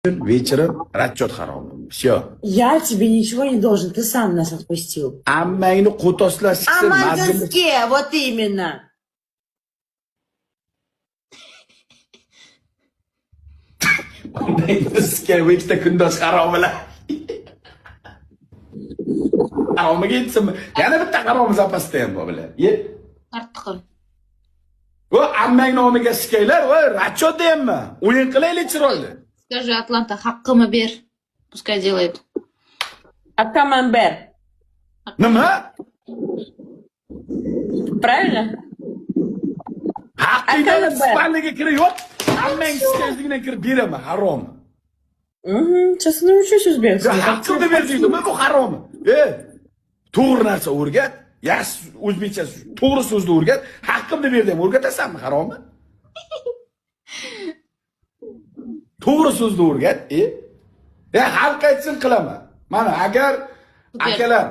вечером расчет хоrom. Все. Я тебе ничего не должен, ты сам нас отпустил. Ammangni qo'toslab chiqsin, mazmunni Амангаске, вот именно. sizga ikkita kundosh haromilar. Haromiga yetsinmi? Yana bitta harom zapasda ham bor bilan. Artiqim. Va ammang nomiga sikaylar va расчет deyapmi? O'yin qilaylik chiroyli. Скажи, Атланта, haqqimi ber. Пускай делает. А камамбер, Nima? правильно? Haqqingga Aka spanliga kirib yo'q. Ammang sikayligidan kirib beraman, harom. Угу, сейчас научусь узбекскому. Haqqimni berdingmi? Bu harom. To'g'ri narsa o'rgat. Yaxshi o'zbekcha to'g'ri so'zni o'rgat. Haqqimni ber deb o'rgatasanmi, harommi? To'g'ri so'zni o'rgat. Xalq aytsin qilaman. Mana agar akalar